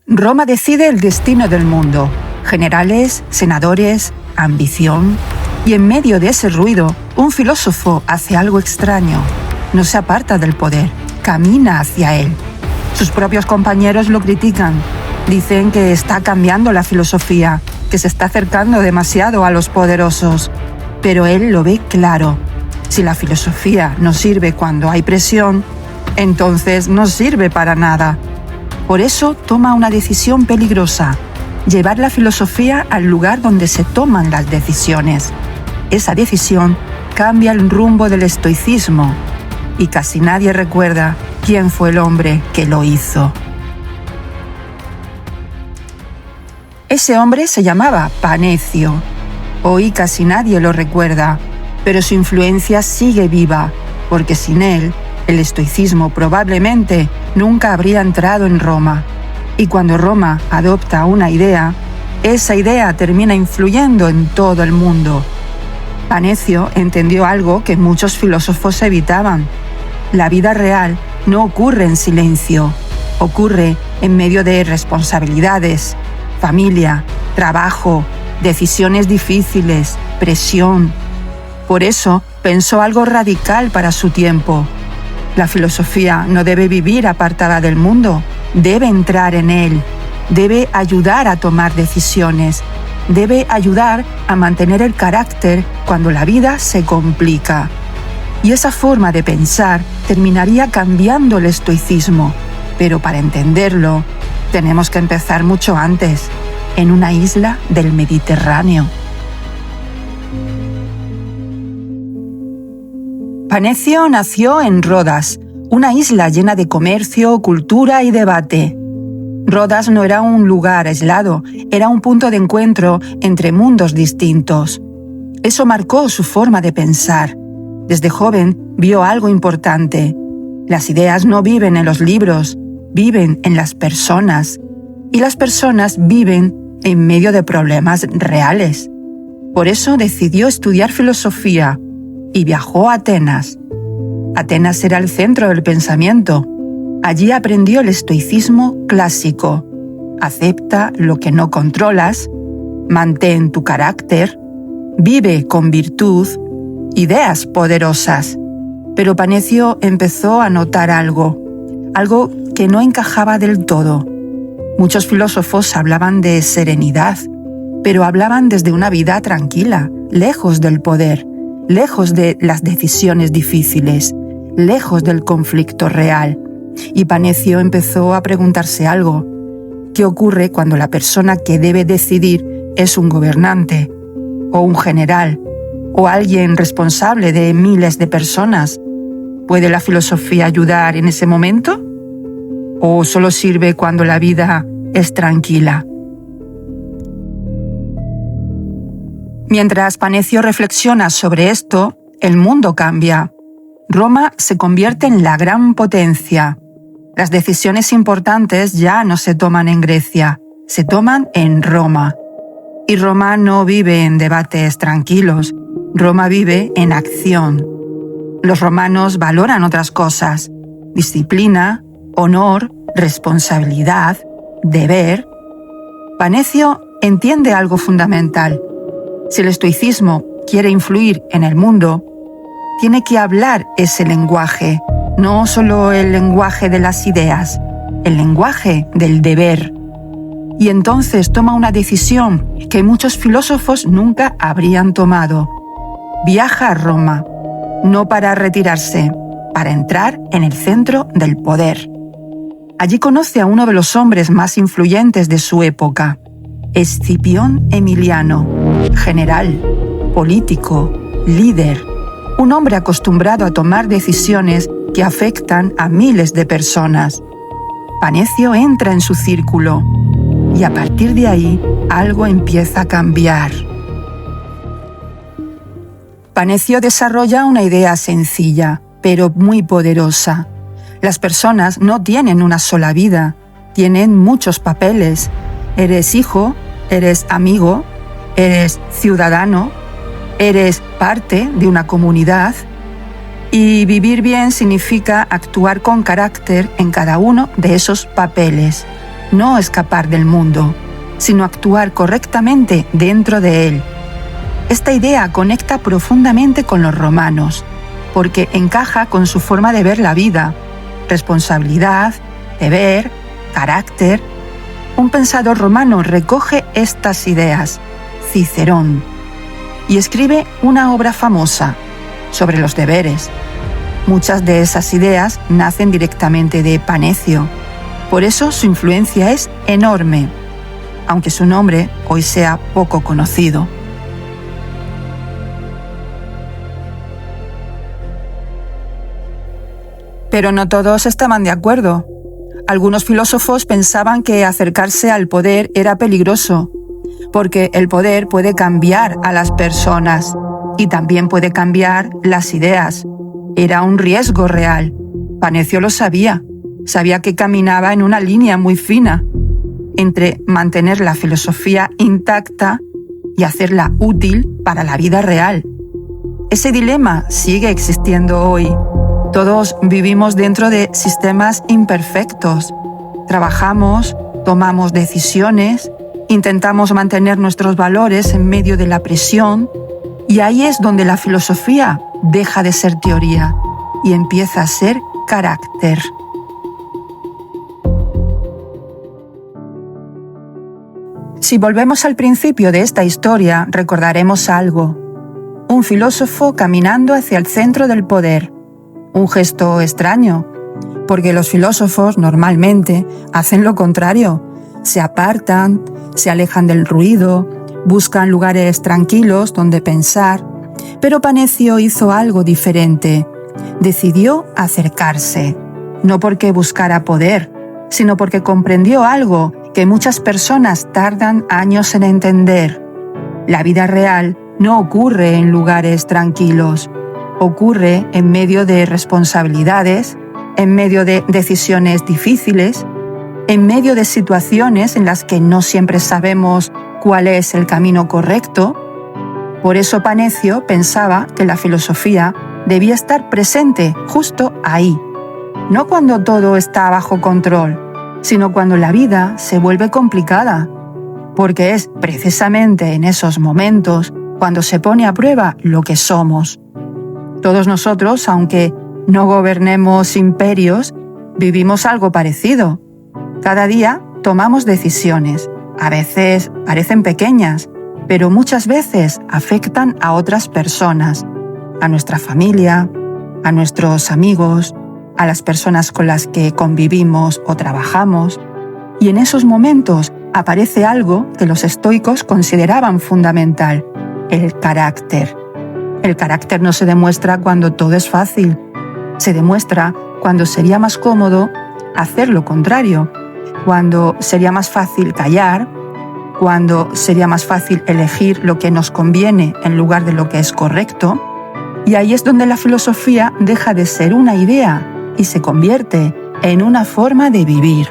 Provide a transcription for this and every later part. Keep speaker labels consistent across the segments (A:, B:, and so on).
A: Roma decide el destino del mundo. Generales, senadores, ambición. Y en medio de ese ruido, un filósofo hace algo extraño. No se aparta del poder, camina hacia él. Sus propios compañeros lo critican. Dicen que está cambiando la filosofía, que se está acercando demasiado a los poderosos. Pero él lo ve claro. Si la filosofía no sirve cuando hay presión, entonces no sirve para nada. Por eso toma una decisión peligrosa: llevar la filosofía al lugar donde se toman las decisiones. Esa decisión cambia el rumbo del estoicismo y casi nadie recuerda quién fue el hombre que lo hizo. Ese hombre se llamaba Panecio. Hoy casi nadie lo recuerda, pero su influencia sigue viva, porque sin él, el estoicismo probablemente nunca habría entrado en Roma. Y cuando Roma adopta una idea, esa idea termina influyendo en todo el mundo. Panecio entendió algo que muchos filósofos evitaban. La vida real no ocurre en silencio, ocurre en medio de responsabilidades, familia, trabajo, decisiones difíciles, presión. Por eso pensó algo radical para su tiempo. La filosofía no debe vivir apartada del mundo, debe entrar en él, debe ayudar a tomar decisiones, debe ayudar a mantener el carácter cuando la vida se complica. Y esa forma de pensar terminaría cambiando el estoicismo. Pero para entenderlo, tenemos que empezar mucho antes, en una isla del Mediterráneo. Panecio nació en Rodas, una isla llena de comercio, cultura y debate. Rodas no era un lugar aislado, era un punto de encuentro entre mundos distintos. Eso marcó su forma de pensar. Desde joven vio algo importante. Las ideas no viven en los libros, viven en las personas. Y las personas viven en medio de problemas reales. Por eso decidió estudiar filosofía y viajó a Atenas. Atenas era el centro del pensamiento. Allí aprendió el estoicismo clásico. Acepta lo que no controlas, mantén tu carácter, vive con virtud, ideas poderosas. Pero Panecio empezó a notar algo que no encajaba del todo. Muchos filósofos hablaban de serenidad, pero hablaban desde una vida tranquila, lejos del poder, lejos de las decisiones difíciles, lejos del conflicto real. Y Panecio empezó a preguntarse algo. ¿Qué ocurre cuando la persona que debe decidir es un gobernante, o un general, o alguien responsable de miles de personas? ¿Puede la filosofía ayudar en ese momento? ¿O solo sirve cuando la vida es tranquila? Mientras Panecio reflexiona sobre esto, el mundo cambia. Roma se convierte en la gran potencia. Las decisiones importantes ya no se toman en Grecia, se toman en Roma. Y Roma no vive en debates tranquilos, Roma vive en acción. Los romanos valoran otras cosas: disciplina, honor, responsabilidad, deber. Panecio entiende algo fundamental. Si el estoicismo quiere influir en el mundo, tiene que hablar ese lenguaje, no solo el lenguaje de las ideas, el lenguaje del deber. Y entonces toma una decisión que muchos filósofos nunca habrían tomado. Viaja a Roma, no para retirarse, para entrar en el centro del poder. Allí conoce a uno de los hombres más influyentes de su época, Escipión Emiliano, general, político, líder, un hombre acostumbrado a tomar decisiones que afectan a miles de personas. Panecio entra en su círculo y a partir de ahí algo empieza a cambiar. Panecio desarrolla una idea sencilla, pero muy poderosa. Las personas no tienen una sola vida, tienen muchos papeles. Eres hijo, eres amigo, eres ciudadano, eres parte de una comunidad. Y vivir bien significa actuar con carácter en cada uno de esos papeles. no escapar del mundo, sino actuar correctamente dentro de él. Esta idea conecta profundamente con los romanos, porque encaja con su forma de ver la vida, responsabilidad, deber, carácter. Un pensador romano recoge estas ideas, Cicerón, y escribe una obra famosa sobre los deberes. Muchas de esas ideas nacen directamente de Panecio, por eso su influencia es enorme, aunque su nombre hoy sea poco conocido. Pero no todos estaban de acuerdo. Algunos filósofos pensaban que acercarse al poder era peligroso, porque el poder puede cambiar a las personas y también puede cambiar las ideas. Era un riesgo real. Panecio lo sabía. Sabía que caminaba en una línea muy fina entre mantener la filosofía intacta y hacerla útil para la vida real. Ese dilema sigue existiendo hoy. Todos vivimos dentro de sistemas imperfectos. Trabajamos, tomamos decisiones, intentamos mantener nuestros valores en medio de la presión, y ahí es donde la filosofía deja de ser teoría y empieza a ser carácter. Si volvemos al principio de esta historia, recordaremos algo. Un filósofo caminando hacia el centro del poder. Un gesto extraño, porque los filósofos normalmente hacen lo contrario. Se apartan, se alejan del ruido, buscan lugares tranquilos donde pensar. Pero Panecio hizo algo diferente. Decidió acercarse, no porque buscara poder, sino porque comprendió algo que muchas personas tardan años en entender. La vida real no ocurre en lugares tranquilos. Ocurre en medio de responsabilidades, en medio de decisiones difíciles, en medio de situaciones en las que no siempre sabemos cuál es el camino correcto. Por eso Panecio pensaba que la filosofía debía estar presente justo ahí, no cuando todo está bajo control, sino cuando la vida se vuelve complicada, porque es precisamente en esos momentos cuando se pone a prueba lo que somos. Todos nosotros, aunque no gobernemos imperios, vivimos algo parecido. Cada día tomamos decisiones. A veces parecen pequeñas, pero muchas veces afectan a otras personas, a nuestra familia, a nuestros amigos, a las personas con las que convivimos o trabajamos. Y en esos momentos aparece algo que los estoicos consideraban fundamental: el carácter. El carácter no se demuestra cuando todo es fácil. Se demuestra cuando sería más cómodo hacer lo contrario, cuando sería más fácil callar, cuando sería más fácil elegir lo que nos conviene en lugar de lo que es correcto. Y ahí es donde la filosofía deja de ser una idea y se convierte en una forma de vivir.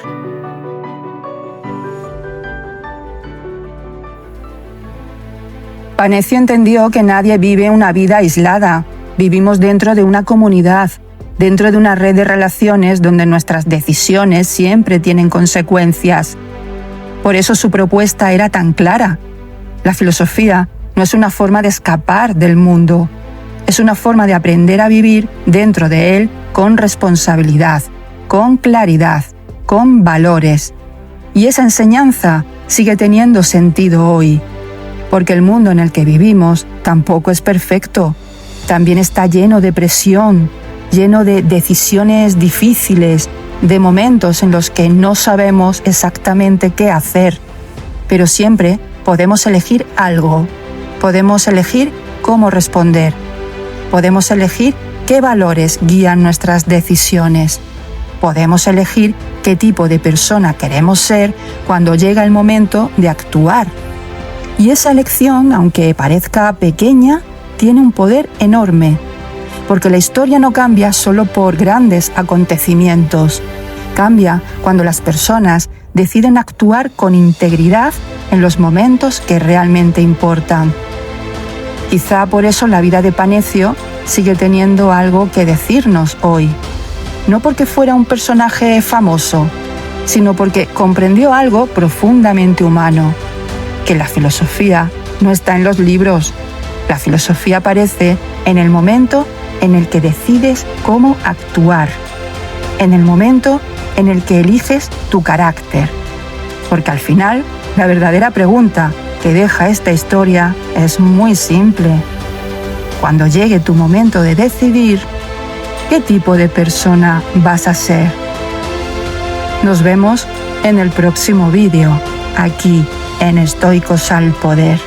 A: Panecio entendió que nadie vive una vida aislada. Vivimos dentro de una comunidad, dentro de una red de relaciones donde nuestras decisiones siempre tienen consecuencias. Por eso su propuesta era tan clara. La filosofía no es una forma de escapar del mundo, es una forma de aprender a vivir dentro de él con responsabilidad, con claridad, con valores. Y esa enseñanza sigue teniendo sentido hoy, porque el mundo en el que vivimos tampoco es perfecto. También está lleno de presión, lleno de decisiones difíciles, de momentos en los que no sabemos exactamente qué hacer. Pero siempre podemos elegir algo, podemos elegir cómo responder, podemos elegir qué valores guían nuestras decisiones, podemos elegir qué tipo de persona queremos ser cuando llega el momento de actuar. Y esa elección, aunque parezca pequeña, tiene un poder enorme, porque la historia no cambia solo por grandes acontecimientos. Cambia cuando las personas deciden actuar con integridad en los momentos que realmente importan. Quizá por eso la vida de Panecio sigue teniendo algo que decirnos hoy. No porque fuera un personaje famoso, sino porque comprendió algo profundamente humano, que la filosofía no está en los libros. La filosofía aparece en el momento en el que decides cómo actuar, en el momento en el que eliges tu carácter. Porque al final, la verdadera pregunta que deja esta historia es muy simple. Cuando llegue tu momento de decidir, ¿qué tipo de persona vas a ser? Nos vemos en el próximo vídeo, aquí en Estoicos al Poder.